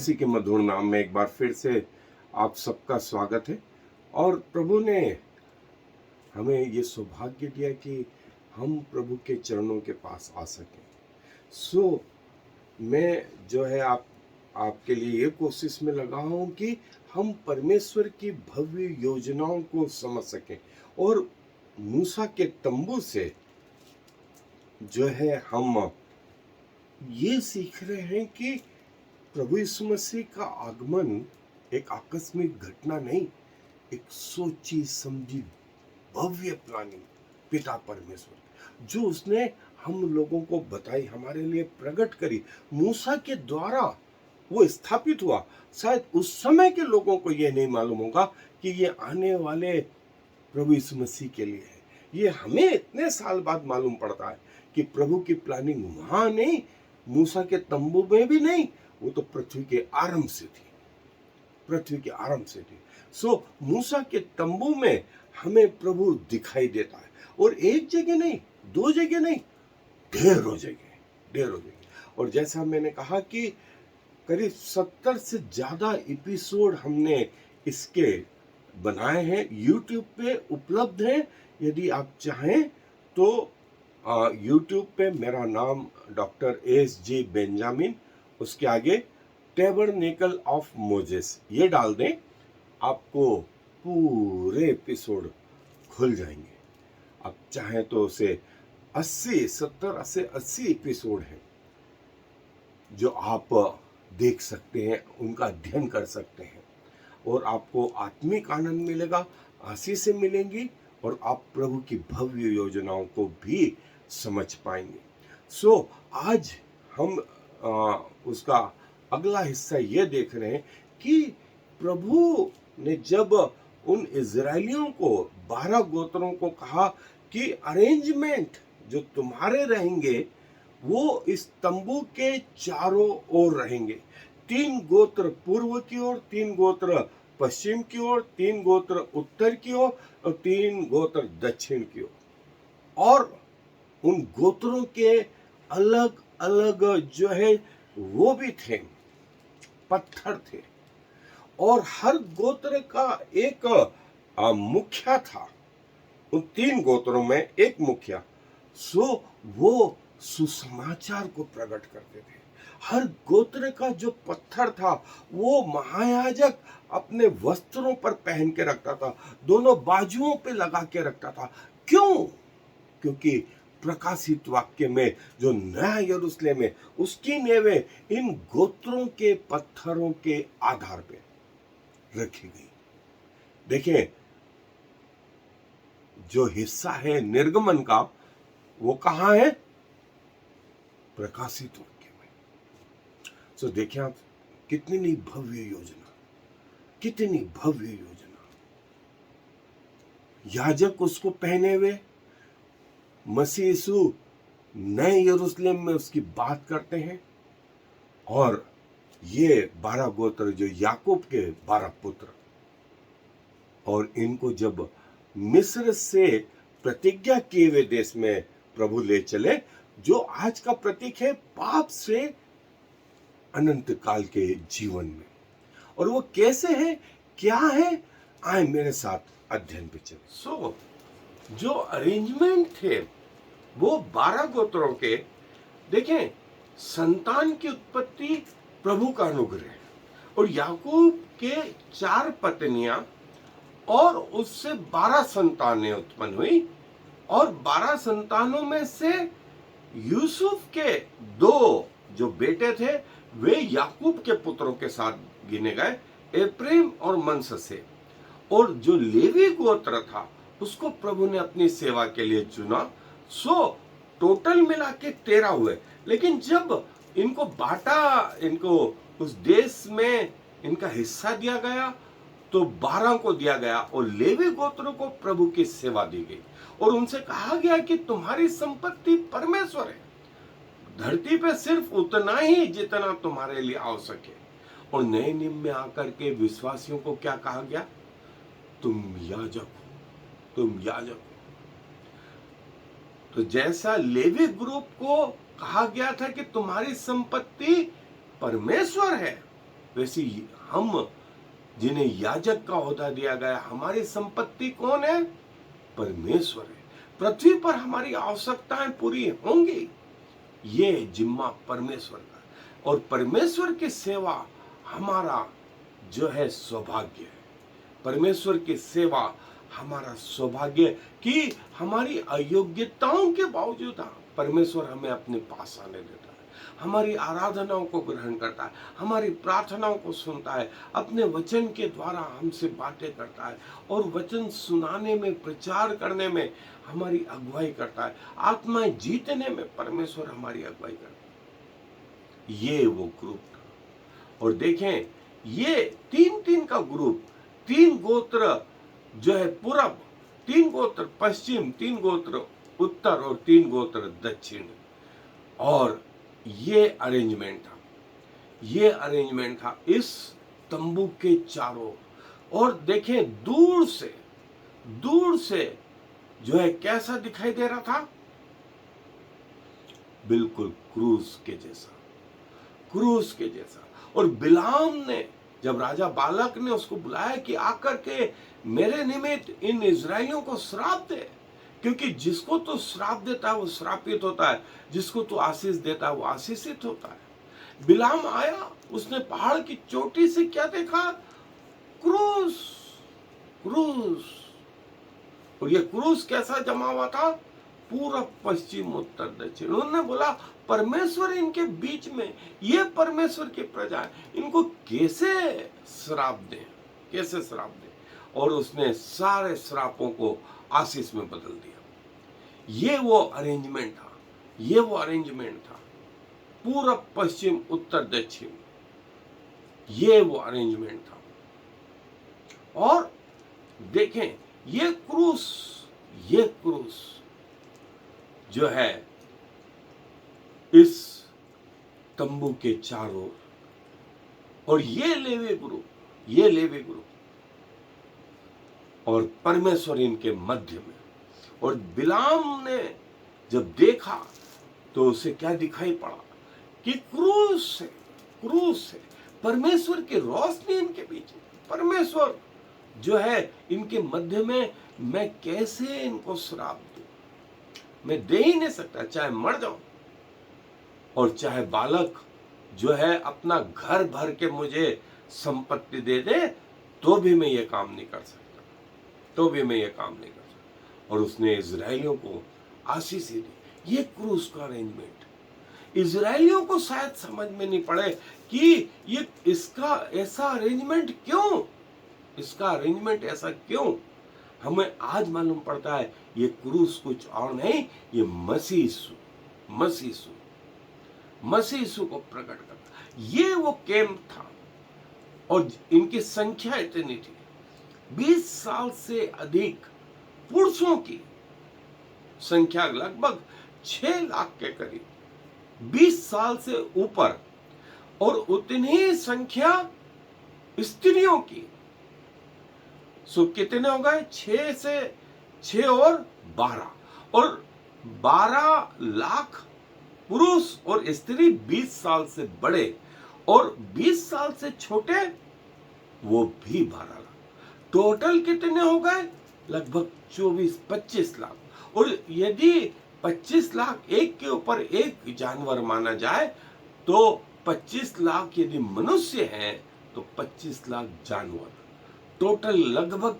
मसीह के मधुर नाम में एक बार फिर से आप सबका स्वागत है। और प्रभु ने हमें ये सौभाग्य दिया कि हम प्रभु के चरणों के पास आ सकें। मैं जो है आपके लिए ये कोशिश में लगा हूँ कि हम परमेश्वर की भव्य योजनाओं को समझ सकें और मूसा के तंबू से जो है हम ये सीख रहे हैं कि प्रभु यीशु मसीह का आगमन एक आकस्मिक घटना नहीं, एक सोची समझी भव्य प्लानिंग पिता परमेश्वर जो उसने हम लोगों को बताई, हमारे लिए प्रकट करी, मूसा के द्वारा वो स्थापित हुआ। शायद उस समय के लोगों को यह नहीं मालूम होगा कि ये आने वाले प्रभु यीशु मसीह के लिए है। ये हमें इतने साल बाद मालूम पड़ता है कि प्रभु की प्लानिंग वहां नहीं, मूसा के तंबू में भी नहीं, वो तो पृथ्वी के आरंभ से थी, पृथ्वी के आरंभ से थी। मूसा के तंबू में हमें प्रभु दिखाई देता है, और एक जगह नहीं, दो जगह नहीं, ढेरों जगह। और जैसा मैंने कहा कि करीब 70 से ज्यादा एपिसोड हमने इसके बनाए हैं, YouTube पे उपलब्ध हैं। यदि आप चाहें तो YouTube पे मेरा नाम डॉक्टर S.J. बेंजामिन, उसके आगे टैबरनेकल ऑफ मोजेस ये डाल दें, आपको पूरे एपिसोड खुल जाएंगे। आप चाहें तो उसे 70 से 80 एपिसोड हैं जो आप देख सकते हैं, उनका अध्ययन कर सकते हैं, और आपको आत्मिक आनंद मिलेगा, आशीष मिलेंगी, और आप प्रभु की भव्य योजनाओं को भी समझ पाएंगे। आज हम उसका अगला हिस्सा ये देख रहे हैं कि प्रभु ने जब उन इजरायलियों को 12 गोत्रों को कहा कि अरेंजमेंट जो तुम्हारे रहेंगे वो इस तंबू के चारों ओर रहेंगे, 3 गोत्र पूर्व की ओर, 3 गोत्र पश्चिम की ओर, 3 गोत्र उत्तर की ओर, और 3 गोत्र दक्षिण की ओर। और उन गोत्रों के अलग अलग जो है वो भी थे, पत्थर थे, और हर गोत्र का एक मुखिया था। उन 3 गोत्रों में एक मुखिया, वो सुसमाचार को प्रकट करते थे। हर गोत्र का जो पत्थर था वो महायाजक अपने वस्त्रों पर पहन के रखता था, दोनों बाजुओं पे लगा के रखता था। क्यों? क्योंकि प्रकाशित वाक्य में जो नया यरूशलेम है उसकी नींवें इन गोत्रों के पत्थरों के आधार पे रखी गई। देखें, जो हिस्सा है निर्गमन का वो कहां है? प्रकाशित वाक्य में। देखिए आप, कितनी भव्य योजना, कितनी भव्य योजना। याजक उसको पहने हुए, मसीह यीशु नए यरूशलेम में उसकी बात करते हैं, और ये 12 गोत्र जो याकूब के 12 पुत्र, और इनको जब मिस्र से प्रतिज्ञा किए हुए देश में प्रभु ले चले, जो आज का प्रतीक है पाप से अनंत काल के जीवन में। और वो कैसे है, क्या है, आए मेरे साथ अध्ययन पे चले। जो अरेंजमेंट थे वो 12 गोत्रों के, देखें, संतान की उत्पत्ति प्रभु का अनुग्रह, और याकूब के 4 पत्नियां और उससे 12 संतानें उत्पन्न हुई, और 12 संतानों में से यूसुफ के 2 जो बेटे थे वे याकूब के पुत्रों के साथ गिने गए, एप्रेम और मनश्शे। और जो लेवी गोत्र था उसको प्रभु ने अपनी सेवा के लिए चुना। टोटल मिला के 13 हुए, लेकिन जब इनको बांटा, इनको उस देश में इनका हिस्सा दिया गया तो 12 को दिया गया, और लेवी गोत्रों को प्रभु की सेवा दी गई, और उनसे कहा गया कि तुम्हारी संपत्ति परमेश्वर है, धरती पे सिर्फ उतना ही जितना तुम्हारे लिए आवश्यक है। और नए नियम में आकर के विश्वासियों को क्या कहा गया? तुम याजक हो, तुम याजक हो। तो जैसा लेवी ग्रुप को कहा गया था कि तुम्हारी संपत्ति परमेश्वर है, वैसे हम जिन्हें याजक का ओहदा दिया गया, हमारी संपत्ति कौन है? परमेश्वर है। पृथ्वी पर हमारी आवश्यकताएं पूरी होंगी, ये जिम्मा परमेश्वर का है। और परमेश्वर की सेवा हमारा जो है सौभाग्य है। परमेश्वर की सेवा हमारा सौभाग्य कि हमारी अयोग्यताओं के बावजूद परमेश्वर हमें अपने पास आने देता है, हमारी आराधनाओं को ग्रहण करता है, हमारी प्रार्थनाओं को सुनता है, अपने वचन के द्वारा हमसे बातें करता है और वचन सुनाने में, प्रचार करने में हमारी अगुवाई करता है। आत्माएं जीतने में परमेश्वर हमारी अगुवाई करता है। ये वो ग्रुप था। और देखें, ये 3-3 का ग्रुप, 3 गोत्र जो है पूरब, 3 गोत्र पश्चिम, 3 गोत्र उत्तर और 3 गोत्र दक्षिण। और ये अरेंजमेंट था इस तंबू के चारों। और देखें, दूर से जो है कैसा दिखाई दे रहा था? बिल्कुल क्रूस के जैसा। और बिलाम ने, जब राजा बालक ने उसको बुलाया कि आकर के मेरे निमित्त इन इजराइलियों को श्राप दे, क्योंकि जिसको तो श्राप देता है वो श्रापित होता है, जिसको तो आशीष देता है वो आशीषित होता है। बिलाम आया, उसने पहाड़ की चोटी से क्या देखा? क्रूस। और ये क्रूस कैसा जमा हुआ था? पूरब पश्चिम उत्तर दक्षिण। उन्होंने बोला परमेश्वर इनके बीच में, ये परमेश्वर की प्रजा है, इनको कैसे श्राप दें? और उसने सारे श्रापों को आशीष में बदल दिया। ये वो अरेंजमेंट था। पूरब पश्चिम उत्तर दक्षिण, ये वो अरेंजमेंट था। और देखें, ये क्रूस जो है इस तंबू के चारों, और ये लेवी ग्रुप और परमेश्वर इनके मध्य में। और बिलाम ने जब देखा तो उसे क्या दिखाई पड़ा? कि क्रूस है, परमेश्वर की रोशनी इनके बीच में, परमेश्वर जो है इनके मध्य में। मैं कैसे इनको श्राप दूं? मैं दे ही नहीं सकता, चाहे मर जाऊं और चाहे बालक जो है अपना घर भर के मुझे संपत्ति दे दे, तो भी मैं ये काम नहीं कर सकता। और उसने इजराइलियों को आशीष ही दी। ये क्रूस का अरेंजमेंट इजराइलियों को शायद समझ में नहीं पड़े कि ये इसका ऐसा अरेंजमेंट ऐसा क्यों। हमें आज मालूम पड़ता है ये क्रूस कुछ और नहीं, ये मसीह यीशु को प्रकट करता। ये वो कैंप था और इनकी संख्या इतनी थी, 20 साल से अधिक पुरुषों की संख्या, लगभग 6 लाख के करीब, 20 साल से ऊपर, और उतनी संख्या स्त्रियों की। सो कितने हो गए? 6 और 12, और 12 लाख पुरुष और स्त्री 20 साल से बड़े, और 20 साल से छोटे वो भी 12 लाख। टोटल कितने हो गए? लगभग 24-25 लाख। और यदि 25 लाख एक के ऊपर एक जानवर माना जाए तो 25 लाख यदि मनुष्य हैं तो 25 लाख जानवर। टोटल लगभग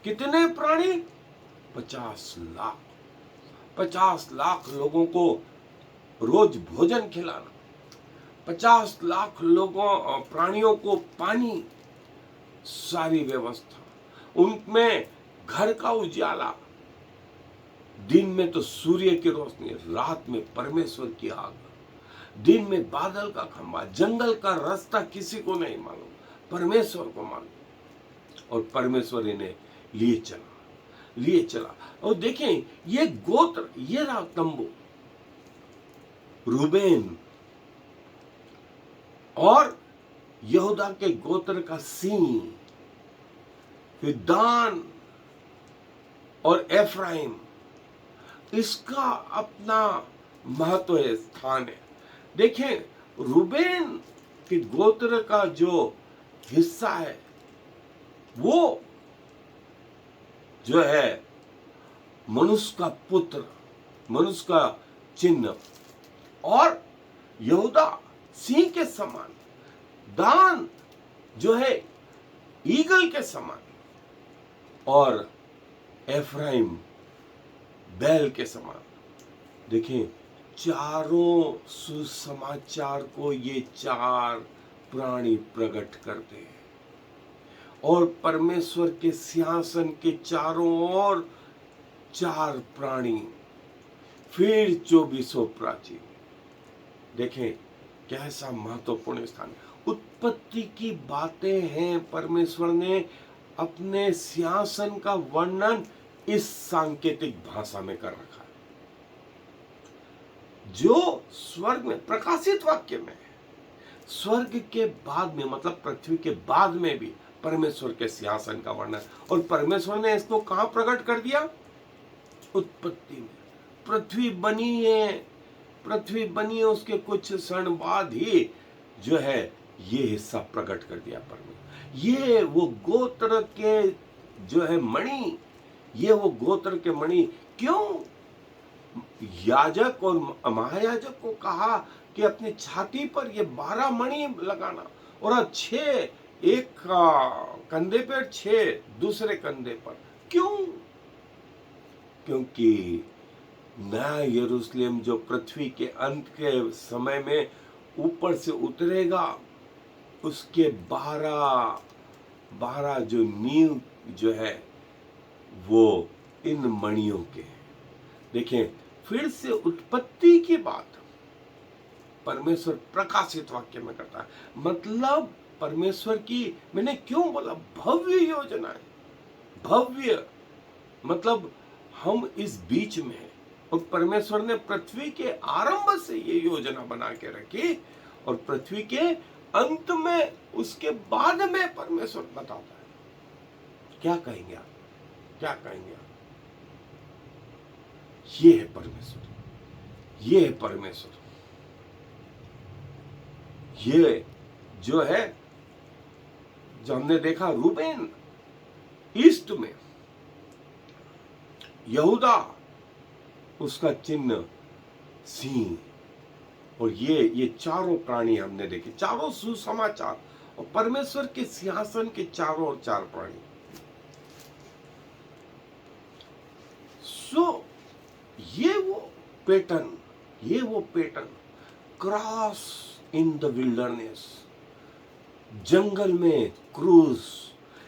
कितने प्राणी? 50 लाख। 50 लाख लोगों को रोज भोजन खिलाना, 50 लाख प्राणियों को पानी, सारी व्यवस्था, उनमें घर का उजाला, दिन में तो सूर्य की रोशनी, रात में परमेश्वर की आग, दिन में बादल का खंभा, जंगल का रास्ता किसी को नहीं मालूम, परमेश्वर को मालूम। और परमेश्वर इन्हें लिए चला। और देखें, ये गोत्र, ये रहा तंबू, रूबेन और यहूदा के गोत्र का सींग, फिर दान और एफ्राइम, इसका अपना महत्व है, स्थान है। देखें, रूबेन कि गोत्र का जो हिस्सा है वो जो है मनुष्य का पुत्र, मनुष्य का चिन्ह, और यहूदा सिंह के समान, दान जो है ईगल के समान, और एफ्राइम बैल के समान। देखें, चारों सुसमाचार को ये चार प्राणी प्रकट करते हैं, और परमेश्वर के सिंहासन के चारों ओर चार प्राणी, फिर 24 प्राचीन। देखें कैसा महत्वपूर्ण स्थान। उत्पत्ति की बातें हैं, परमेश्वर ने अपने सिंहासन का वर्णन इस सांकेतिक भाषा में कर रखा है, जो स्वर्ग में प्रकाशित वाक्य में है। स्वर्ग के बाद में, मतलब पृथ्वी के बाद में भी परमेश्वर के सिंहासन का वर्णन, और परमेश्वर ने इसको कहां प्रकट कर दिया? उत्पत्ति में। पृथ्वी बनी है, पृथ्वी बनी है, उसके कुछ क्षण बाद ही जो है ये हिस्सा प्रकट कर दिया परमेश्वर। ये वो गोत्र के जो है मणि, ये वो गोत्र के मणि। क्यों याजक और महायाजक को कहा कि अपनी छाती पर ये 12 मणि लगाना, और 6 एक कंधे पर, 6 दूसरे कंधे पर? क्यों? क्योंकि नया यरूशलेम जो पृथ्वी के अंत के समय में ऊपर से उतरेगा, उसके 12 जो नींव जो है वो इन मणियों के हैं। देखें, फिर से उत्पत्ति की बात परमेश्वर प्रकाशित वाक्य में करता है। मतलब परमेश्वर की, मैंने क्यों बोला भव्य योजना है। भव्य मतलब हम इस बीच में हैं, और परमेश्वर ने पृथ्वी के आरंभ से ये योजना बना के रखी, और पृथ्वी के अंत में, उसके बाद में परमेश्वर बताता है। क्या कहेंगे आप? क्या कहेंगे आप? ये है परमेश्वर, ये है परमेश्वर। ये जो है, जो हमने देखा रूबेन ईस्ट में, यहूदा उसका चिन्ह सिंह, और ये चारों प्राणी हमने देखे, चारों सुसमाचार, और परमेश्वर के सिंहासन के चारों और चार प्राणी। सो ये वो pattern cross in the wilderness, जंगल में क्रूज,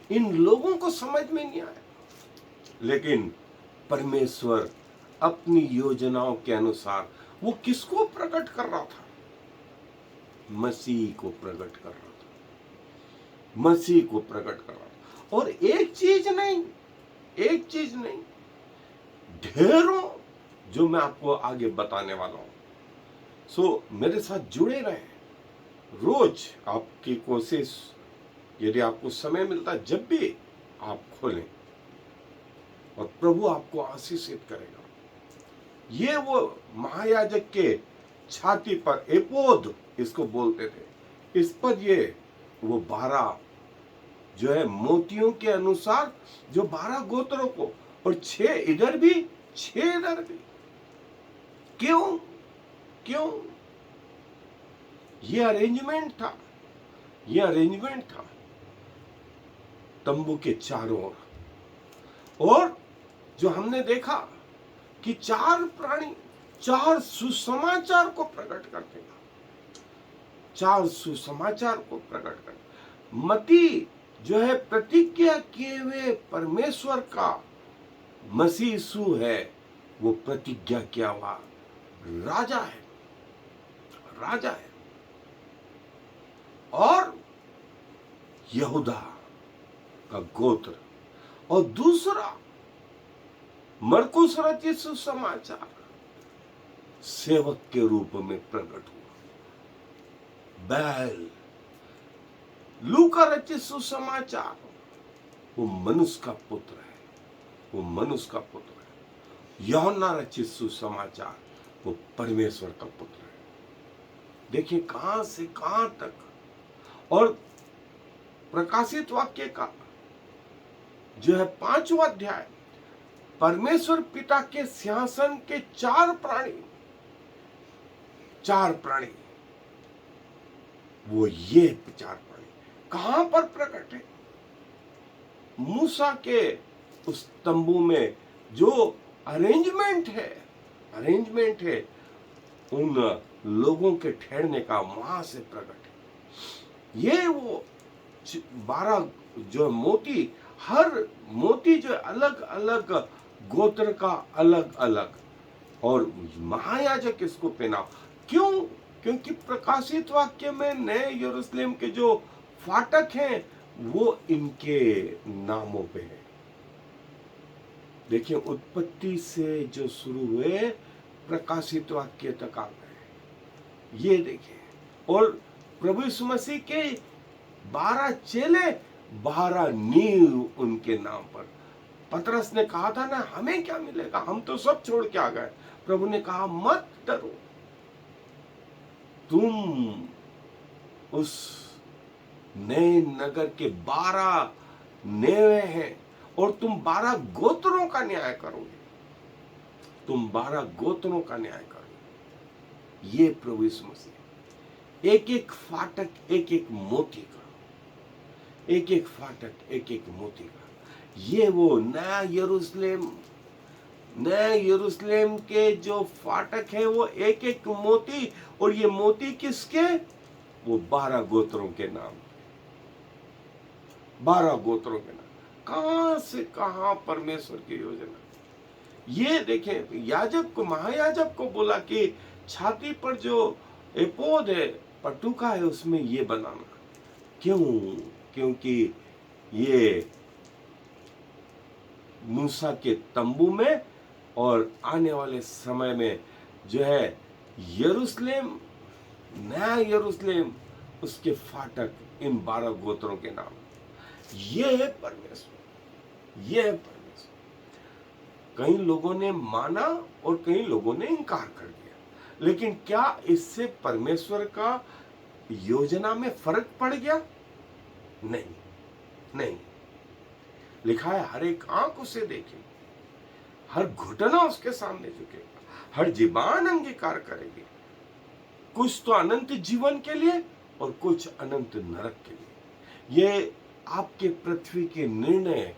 इन लोगों को समझ में नहीं आया, लेकिन परमेश्वर अपनी योजनाओं के अनुसार वो किसको प्रकट कर रहा था? मसीह को प्रकट कर रहा था, मसीह को प्रकट कर रहा था। और एक चीज नहीं, ढेरों, जो मैं आपको आगे बताने वाला हूं। सो मेरे साथ जुड़े रहें, रोज आपकी कोशिश, यदि आपको समय मिलता है, जब भी आप खोलें, और प्रभु आपको आशीषित करेगा। ये वो महायाजक के छाती पर एपोद इसको बोलते थे, इस पर ये वो 12 जो है मोतियों के अनुसार, जो 12 गोत्रों को, और 6 इधर भी, 6 इधर भी। क्यों? ये अरेंजमेंट था तंबू के चारों ओर। और जो हमने देखा कि 4 प्राणी 4 सुसमाचार को प्रकट करते हैं, 4 सुसमाचार को प्रकट करते। मती जो है प्रतिज्ञा किए हुए परमेश्वर का मसीह यीशु है, वो प्रतिज्ञा किया हुआ राजा है। और यहूदा का गोत्र, और दूसरा मरकुस रचित सुसमाचार सेवक के रूप में प्रकट हुआ। बैल लूका रचित सुसमाचार वो मनुष्य का पुत्र है, यूहन्ना रचित सुसमाचार वो परमेश्वर का पुत्र है। देखिए कहां से कहां तक और प्रकाशित वाक्य का जो है 5वां अध्याय, परमेश्वर पिता के सिंहासन के 4 प्राणी, वो ये 4 प्राणी कहां पर प्रकट है? मूसा के उस तंबू में जो अरेंजमेंट है उन लोगों के ठहरने का, वहां से प्रकट है। ये वो 12 जो मोती, हर मोती जो अलग अलग गोत्र का अलग अलग, और महायाजक इसको पहना। क्यों? क्योंकि प्रकाशित वाक्य में नए यरूशलेम के जो फाटक हैं वो इनके नामों पे है। देखिए, उत्पत्ति से जो शुरू हुए प्रकाशित वाक्य तक आ गए, ये देखिए। और प्रभु यीशु मसीह के 12 चेले, 12 नींव उनके नाम पर। पतरस ने कहा था ना, हमें क्या मिलेगा, हम तो सब छोड़ के आ गए। प्रभु ने कहा, मत डरो, तुम उस नए नगर के 12 नेवे हैं और तुम 12 गोत्रों का न्याय करोगे। तुम 12 गोत्रों का न्याय करोगे। ये प्रभु यीशु मसीह, एक एक फाटक एक एक मोती का, एक एक फाटक एक एक मोती का। ये वो नया यरूशलेम के जो फाटक है वो एक एक मोती, और ये मोती किसके? वो 12 गोत्रों के नाम, 12 गोत्रों के नाम। कहां से कहां परमेश्वर की योजना। ये देखें, याजक को, महायाजक को बोला कि छाती पर जो एपोद है, पटुका है, उसमें ये बनाना। क्यों? क्योंकि ये मूसा के तंबू में और आने वाले समय में जो है यरूशलेम, नया यरूशलेम, उसके फाटक इन 12 गोत्रों के नाम। ये है परमेश्वर, ये है परमेश्वर। कई लोगों ने माना और कई लोगों ने इनकार कर दिया, लेकिन क्या इससे परमेश्वर का योजना में फर्क पड़ गया? नहीं, नहीं। लिखा है, हर एक आंख उसे देखेगी, हर घुटना उसके सामने झुकेगा, हर जीवान अंगीकार करेगी। कुछ तो अनंत जीवन के लिए और कुछ अनंत नरक के लिए। ये आपके पृथ्वी के निर्णय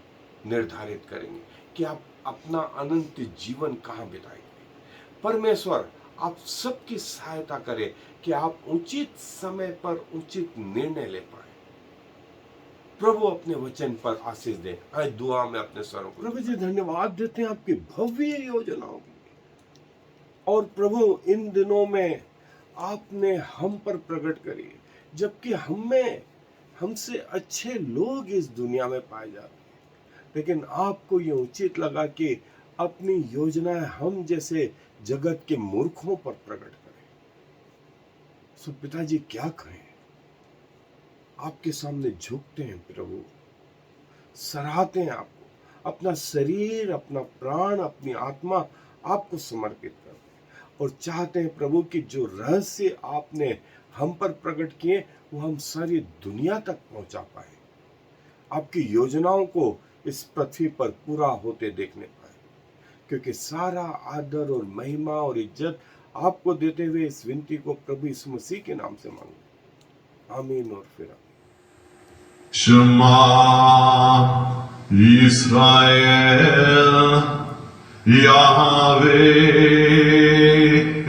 निर्धारित करेंगे कि आप अपना अनंत जीवन कहां बिताएंगे। परमेश्वर आप सबकी सहायता करे कि आप उचित समय पर उचित निर्णय ले पाए। प्रभु अपने वचन पर आशीष दे। आए दुआ में अपने स्वरों को। प्रभु जी, धन्यवाद देते हैं आपकी भव्य योजनाओं के लिए। और प्रभु, इन दिनों में आपने हम पर प्रकट करी, जबकि हमसे अच्छे लोग इस दुनिया में पाए जाते हैं, लेकिन आपको ये उचित लगा कि अपनी योजनाएं हम जैसे जगत के मूर्खों पर प्रकट करें। सो पिताजी, क्या कहें, आपके सामने झुकते हैं प्रभु, सराहते हैं आपको, अपना शरीर, अपना प्राण, अपनी आत्मा आपको समर्पित करते हैं, और चाहते हैं प्रभु कि जो रहस्य आपने हम पर प्रकट किए वो हम सारी दुनिया तक पहुंचा पाए, आपकी योजनाओं को इस पृथ्वी पर पूरा होते देखने पाए। क्योंकि सारा आदर और महिमा और इज्जत आपको देते हुए इस विनती को प्रभु यीशु मसीह के नाम से मांगते, आमीन और फिर आमीन। Shema Yisrael Yahweh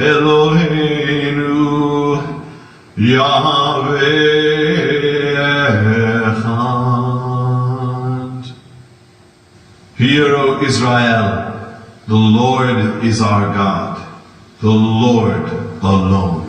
Eloheinu Yahweh Echad. Hear, O Israel, the Lord is our God, the Lord alone.